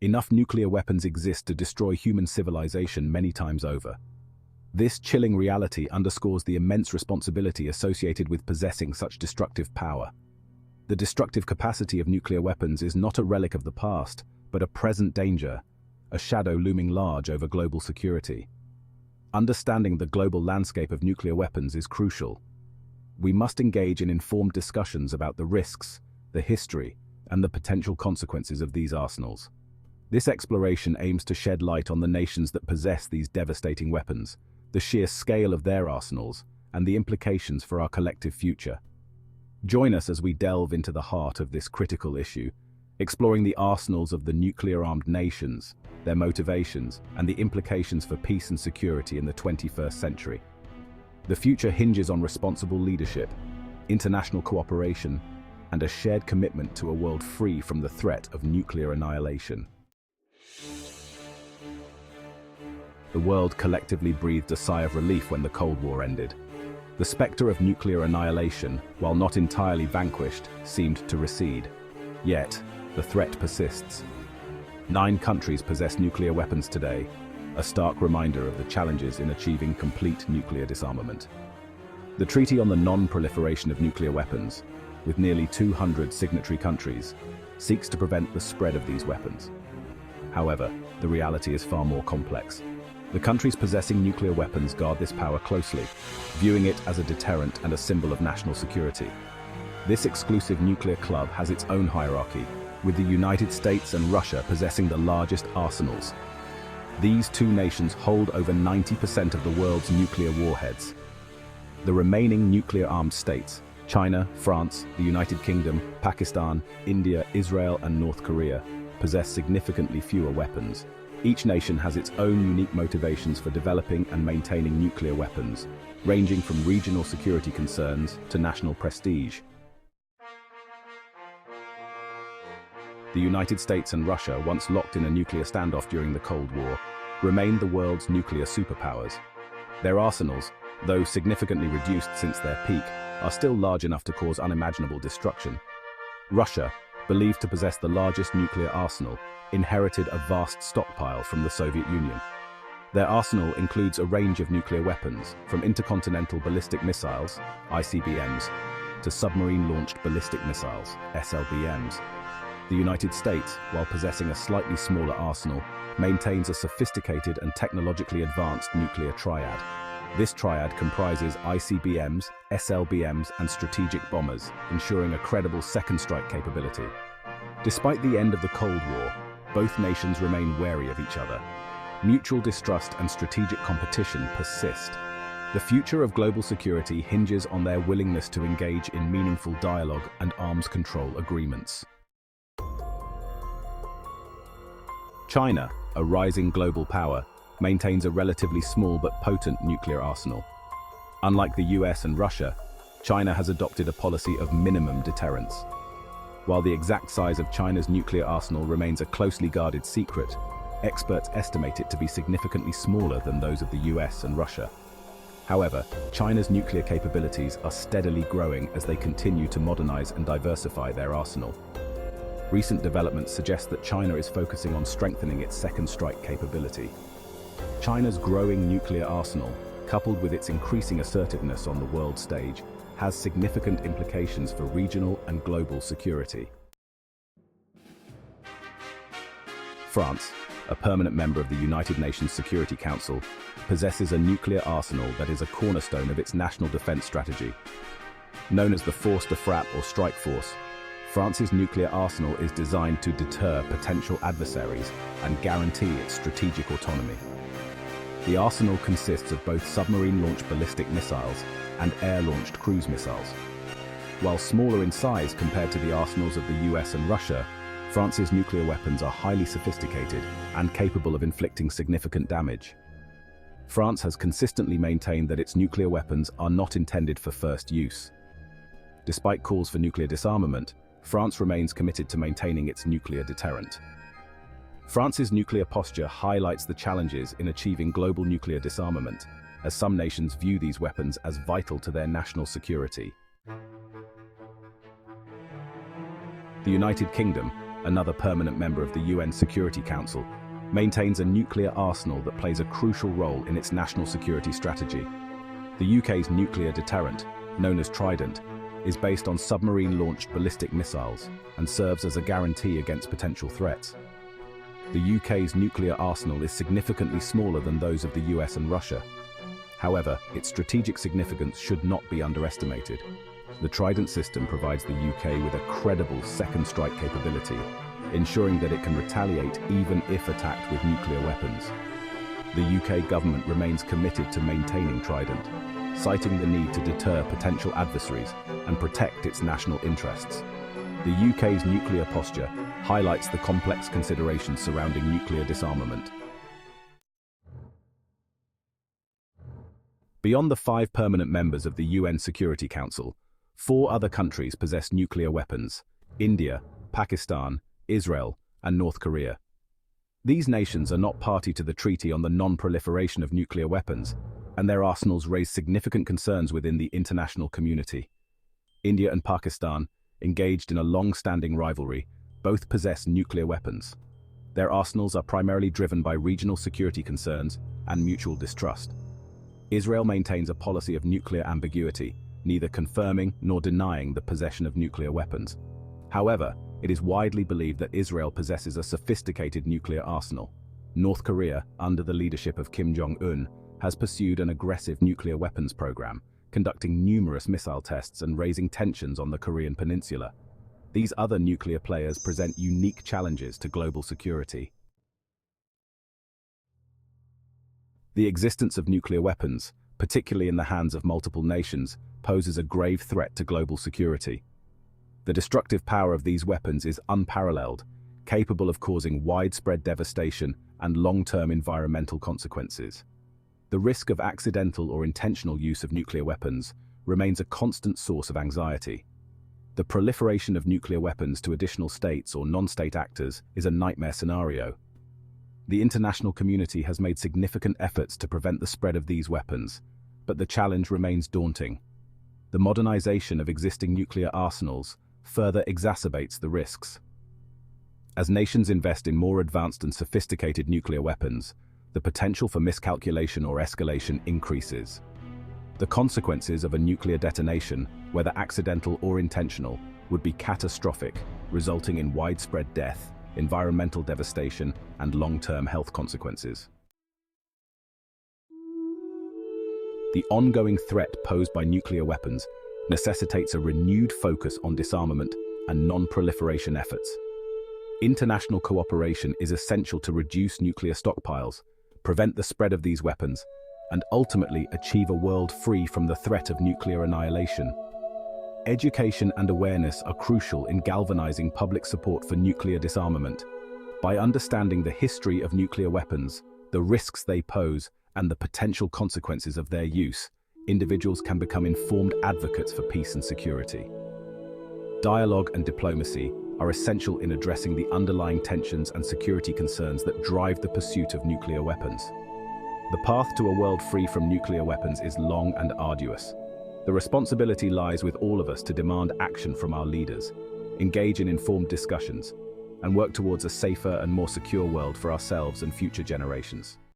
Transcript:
enough nuclear weapons exist to destroy human civilization many times over. This chilling reality underscores the immense responsibility associated with possessing such destructive power. The destructive capacity of nuclear weapons is not a relic of the past, but a present danger, a shadow looming large over global security. Understanding the global landscape of nuclear weapons is crucial. We must engage in informed discussions about the risks, the history, and the potential consequences of these arsenals. This exploration aims to shed light on the nations that possess these devastating weapons, the sheer scale of their arsenals, and the implications for our collective future. Join us as we delve into the heart of this critical issue, exploring the arsenals of the nuclear-armed nations, their motivations, and the implications for peace and security in the 21st century. The future hinges on responsible leadership, international cooperation, and a shared commitment to a world free from the threat of nuclear annihilation. The world collectively breathed a sigh of relief when the Cold War ended. The specter of nuclear annihilation, while not entirely vanquished, seemed to recede. Yet, the threat persists. 9 countries possess nuclear weapons today, a stark reminder of the challenges in achieving complete nuclear disarmament. The Treaty on the Non-Proliferation of Nuclear Weapons, with nearly 200 signatory countries, seeks to prevent the spread of these weapons. However, the reality is far more complex. The countries possessing nuclear weapons guard this power closely, viewing it as a deterrent and a symbol of national security. This exclusive nuclear club has its own hierarchy, with the United States and Russia possessing the largest arsenals. These two nations hold over 90% of the world's nuclear warheads. The remaining nuclear-armed states, China, France, the United Kingdom, Pakistan, India, Israel, and North Korea, possess significantly fewer weapons. Each nation has its own unique motivations for developing and maintaining nuclear weapons, ranging from regional security concerns to national prestige. The United States and Russia, once locked in a nuclear standoff during the Cold War, remain the world's nuclear superpowers. Their arsenals, though significantly reduced since their peak, are still large enough to cause unimaginable destruction. Russia, believed to possess the largest nuclear arsenal, inherited a vast stockpile from the Soviet Union. Their arsenal includes a range of nuclear weapons, from intercontinental ballistic missiles, ICBMs, to submarine-launched ballistic missiles, SLBMs. The United States, while possessing a slightly smaller arsenal, maintains a sophisticated and technologically advanced nuclear triad. This triad comprises ICBMs, SLBMs, and strategic bombers, ensuring a credible second strike capability. Despite the end of the Cold War, both nations remain wary of each other. Mutual distrust and strategic competition persist. The future of global security hinges on their willingness to engage in meaningful dialogue and arms control agreements. China, a rising global power, maintains a relatively small but potent nuclear arsenal. Unlike the US and Russia, China has adopted a policy of minimum deterrence. While the exact size of China's nuclear arsenal remains a closely guarded secret, experts estimate it to be significantly smaller than those of the US and Russia. However, China's nuclear capabilities are steadily growing as they continue to modernize and diversify their arsenal. Recent developments suggest that China is focusing on strengthening its second strike capability. China's growing nuclear arsenal, coupled with its increasing assertiveness on the world stage, has significant implications for regional and global security. France, a permanent member of the United Nations Security Council, possesses a nuclear arsenal that is a cornerstone of its national defense strategy. Known as the Force de Frappe or strike force, France's nuclear arsenal is designed to deter potential adversaries and guarantee its strategic autonomy. The arsenal consists of both submarine-launched ballistic missiles and air-launched cruise missiles. While smaller in size compared to the arsenals of the US and Russia, France's nuclear weapons are highly sophisticated and capable of inflicting significant damage. France has consistently maintained that its nuclear weapons are not intended for first use. Despite calls for nuclear disarmament, France remains committed to maintaining its nuclear deterrent. France's nuclear posture highlights the challenges in achieving global nuclear disarmament, as some nations view these weapons as vital to their national security. The United Kingdom, another permanent member of the UN Security Council, maintains a nuclear arsenal that plays a crucial role in its national security strategy. The UK's nuclear deterrent, known as Trident, is based on submarine-launched ballistic missiles and serves as a guarantee against potential threats. The UK's nuclear arsenal is significantly smaller than those of the US and Russia. However, its strategic significance should not be underestimated. The Trident system provides the UK with a credible second strike capability, ensuring that it can retaliate even if attacked with nuclear weapons. The UK government remains committed to maintaining Trident, citing the need to deter potential adversaries and protect its national interests. The UK's nuclear posture highlights the complex considerations surrounding nuclear disarmament. Beyond the 5 permanent members of the UN Security Council, 4 other countries possess nuclear weapons: India, Pakistan, Israel, and North Korea. These nations are not party to the Treaty on the Non-Proliferation of Nuclear Weapons, and their arsenals raise significant concerns within the international community. India and Pakistan, engaged in a long-standing rivalry, both possess nuclear weapons. Their arsenals are primarily driven by regional security concerns and mutual distrust. Israel maintains a policy of nuclear ambiguity, neither confirming nor denying the possession of nuclear weapons. However, it is widely believed that Israel possesses a sophisticated nuclear arsenal. North Korea, under the leadership of Kim Jong-un, has pursued an aggressive nuclear weapons program, conducting numerous missile tests and raising tensions on the Korean peninsula. These other nuclear players present unique challenges to global security. The existence of nuclear weapons, particularly in the hands of multiple nations, poses a grave threat to global security. The destructive power of these weapons is unparalleled, capable of causing widespread devastation and long-term environmental consequences. The risk of accidental or intentional use of nuclear weapons remains a constant source of anxiety. The proliferation of nuclear weapons to additional states or non-state actors is a nightmare scenario. The international community has made significant efforts to prevent the spread of these weapons, but the challenge remains daunting. The modernization of existing nuclear arsenals further exacerbates the risks. As nations invest in more advanced and sophisticated nuclear weapons, the potential for miscalculation or escalation increases. The consequences of a nuclear detonation, whether accidental or intentional, would be catastrophic, resulting in widespread death, environmental devastation, and long-term health consequences. The ongoing threat posed by nuclear weapons necessitates a renewed focus on disarmament and non-proliferation efforts. International cooperation is essential to reduce nuclear stockpiles, prevent the spread of these weapons, and ultimately achieve a world free from the threat of nuclear annihilation. Education and awareness are crucial in galvanizing public support for nuclear disarmament. By understanding the history of nuclear weapons, the risks they pose, and the potential consequences of their use, individuals can become informed advocates for peace and security. Dialogue and diplomacy are essential in addressing the underlying tensions and security concerns that drive the pursuit of nuclear weapons. The path to a world free from nuclear weapons is long and arduous. The responsibility lies with all of us to demand action from our leaders, engage in informed discussions, and work towards a safer and more secure world for ourselves and future generations.